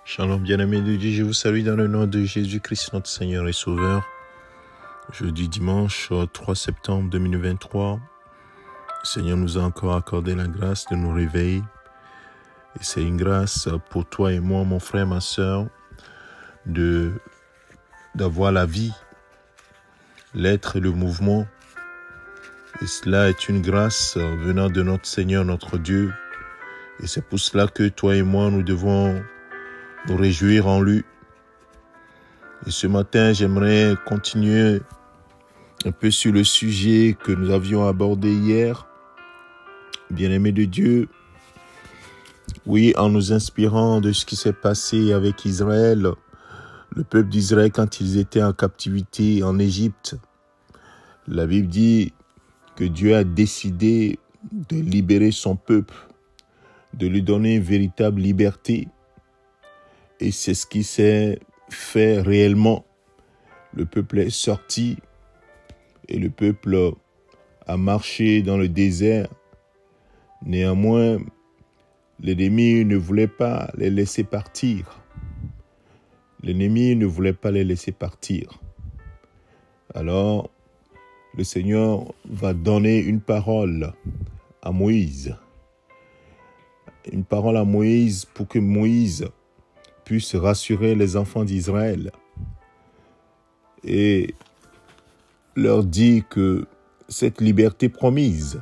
Shalom bien-aimés de Dieu, je vous salue dans le nom de Jésus-Christ, notre Seigneur et Sauveur. Jeudi dimanche 3 septembre 2023, le Seigneur nous a encore accordé la grâce de nous réveiller. Et c'est une grâce pour toi et moi, mon frère, ma sœur, d'avoir la vie, l'être et le mouvement. Et cela est une grâce venant de notre Seigneur, notre Dieu. Et c'est pour cela que toi et moi, nous devons nous réjouir en lui. Et ce matin, j'aimerais continuer un peu sur le sujet que nous avions abordé hier. Bien-aimés de Dieu, oui, en nous inspirant de ce qui s'est passé avec Israël, le peuple d'Israël quand ils étaient en captivité en Égypte. La Bible dit que Dieu a décidé de libérer son peuple, de lui donner une véritable liberté. Et c'est ce qui s'est fait réellement. Le peuple est sorti et le peuple a marché dans le désert. Néanmoins, l'ennemi ne voulait pas les laisser partir. L'ennemi ne voulait pas les laisser partir. Alors, le Seigneur va donner une parole à Moïse. Une parole à Moïse pour que Moïse puisse rassurer les enfants d'Israël et leur dire que cette liberté promise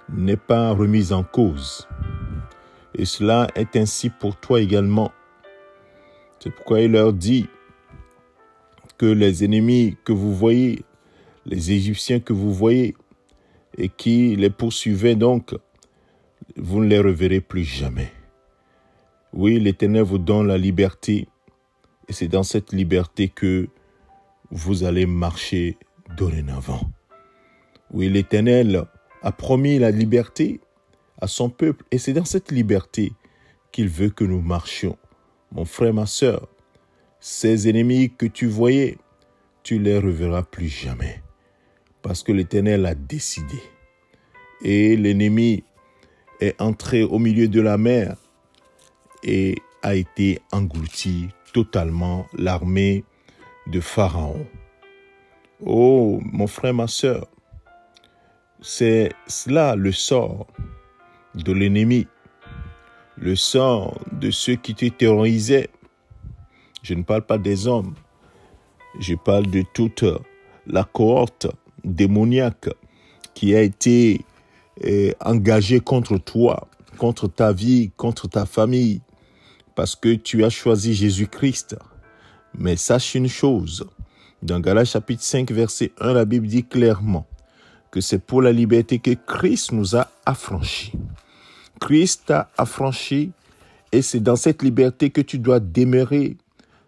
n'est pas remise en cause. Et cela est ainsi pour toi également. C'est pourquoi il leur dit que les ennemis que vous voyez, les Égyptiens que vous voyez et qui les poursuivaient donc, vous ne les reverrez plus jamais. Oui, l'Éternel vous donne la liberté et c'est dans cette liberté que vous allez marcher dorénavant. Oui, l'Éternel a promis la liberté à son peuple et c'est dans cette liberté qu'il veut que nous marchions. Mon frère, ma sœur, ces ennemis que tu voyais, tu les reverras plus jamais parce que l'Éternel a décidé. Et l'ennemi est entré au milieu de la mer et a été englouti totalement, l'armée de Pharaon. Oh, mon frère, ma sœur, c'est cela le sort de l'ennemi, le sort de ceux qui te terrorisaient. Je ne parle pas des hommes, je parle de toute la cohorte démoniaque qui a été engagée contre toi, contre ta vie, contre ta famille, parce que tu as choisi Jésus-Christ. Mais sache une chose, dans Galates chapitre 5, verset 1, la Bible dit clairement que c'est pour la liberté que Christ nous a affranchis. Christ t'a affranchi et c'est dans cette liberté que tu dois demeurer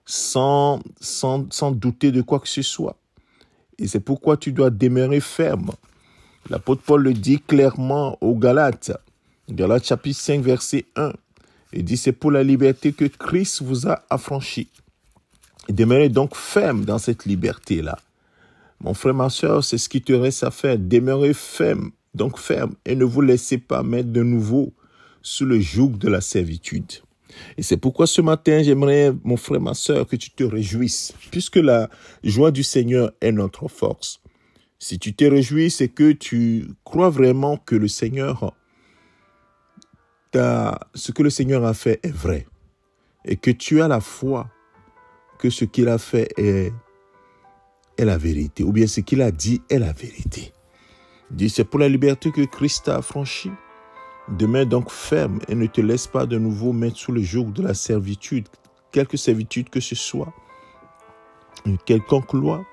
sans douter de quoi que ce soit. Et c'est pourquoi tu dois demeurer ferme. L'apôtre Paul le dit clairement aux Galates, Galates chapitre 5, verset 1. Il dit, c'est pour la liberté que Christ vous a affranchis. Demeurez donc ferme dans cette liberté-là. Mon frère, ma soeur, c'est ce qui te reste à faire. Demeurez ferme, donc ferme, et ne vous laissez pas mettre de nouveau sous le joug de la servitude. Et c'est pourquoi ce matin, j'aimerais, mon frère, ma soeur, que tu te réjouisses, puisque la joie du Seigneur est notre force. Si tu te réjouis, c'est que tu crois vraiment que le Seigneur ce que le Seigneur a fait est vrai et que tu as la foi que ce qu'il a fait est la vérité ou bien ce qu'il a dit est la vérité. Il dit, c'est pour la liberté que Christ t'a affranchi. Demeure donc ferme et ne te laisse pas de nouveau mettre sous le joug de la servitude, quelque servitude que ce soit, une quelconque loi,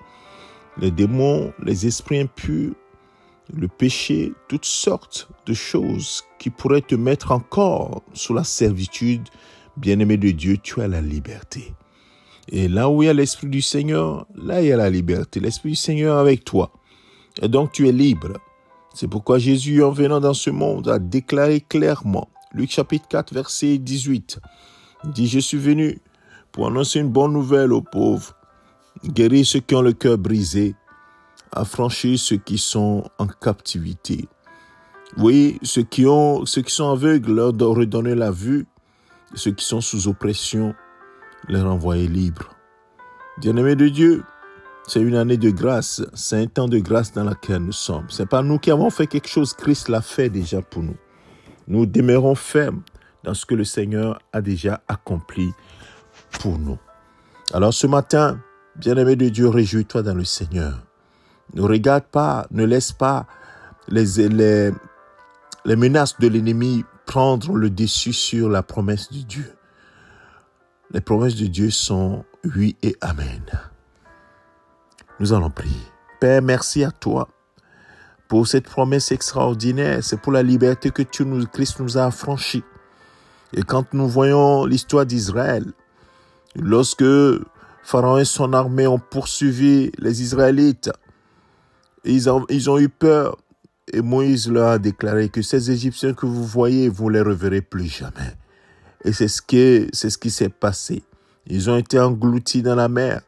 les démons, les esprits impurs, le péché, toutes sortes de choses qui pourraient te mettre encore sous la servitude. Bien-aimé de Dieu, tu as la liberté. Et là où il y a l'Esprit du Seigneur, là il y a la liberté. L'Esprit du Seigneur avec toi. Et donc tu es libre. C'est pourquoi Jésus, en venant dans ce monde, a déclaré clairement, Luc chapitre 4, verset 18, dit, je suis venu pour annoncer une bonne nouvelle aux pauvres, guérir ceux qui ont le cœur brisé, affranchir ceux qui sont en captivité. Oui, ceux qui sont aveugles, leur redonner la vue, ceux qui sont sous oppression, les renvoyer libres. Bien-aimés de Dieu, c'est une année de grâce, c'est un temps de grâce dans lequel nous sommes. Ce n'est pas nous qui avons fait quelque chose, Christ l'a fait déjà pour nous. Nous demeurons fermes dans ce que le Seigneur a déjà accompli pour nous. Alors ce matin, bien-aimé de Dieu, réjouis-toi dans le Seigneur. Ne regarde pas, ne laisse pas les menaces de l'ennemi prendre le dessus sur la promesse de Dieu. Les promesses de Dieu sont oui et amen. Nous allons prier. Père, merci à toi pour cette promesse extraordinaire. C'est pour la liberté que Christ nous a affranchis. Et quand nous voyons l'histoire d'Israël, lorsque Pharaon et son armée ont poursuivi les Israélites, ils ont eu peur. Et Moïse leur a déclaré que ces Égyptiens que vous voyez, vous ne les reverrez plus jamais. Et c'est ce qui s'est passé. Ils ont été engloutis dans la mer.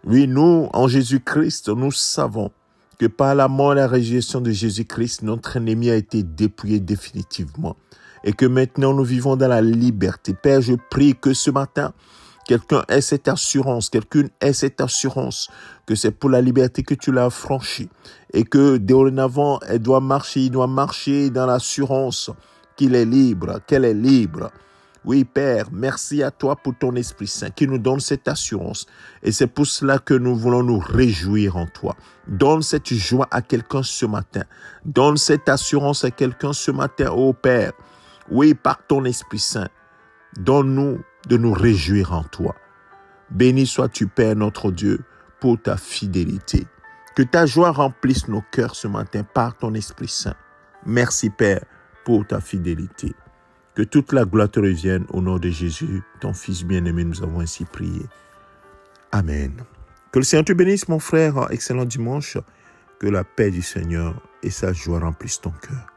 Oui, nous, en Jésus-Christ, nous savons que par la mort et la résurrection de Jésus-Christ, notre ennemi a été dépouillé définitivement. Et que maintenant, nous vivons dans la liberté. Père, je prie que ce matin, quelqu'une ait cette assurance que c'est pour la liberté que tu l'as franchie et que dorénavant, il doit marcher dans l'assurance qu'il est libre, qu'elle est libre. Oui, Père, merci à toi pour ton Esprit Saint qui nous donne cette assurance. Et c'est pour cela que nous voulons nous réjouir en toi. Donne cette joie à quelqu'un ce matin. Donne cette assurance à quelqu'un ce matin, ô Père. Oui, par ton Esprit Saint, donne-nous de nous réjouir en toi. Béni sois-tu, Père, notre Dieu, pour ta fidélité. Que ta joie remplisse nos cœurs ce matin par ton Esprit Saint. Merci, Père, pour ta fidélité. Que toute la gloire te revienne au nom de Jésus, ton Fils bien-aimé, nous avons ainsi prié. Amen. Que le Seigneur te bénisse, mon frère. Excellent dimanche. Que la paix du Seigneur et sa joie remplissent ton cœur.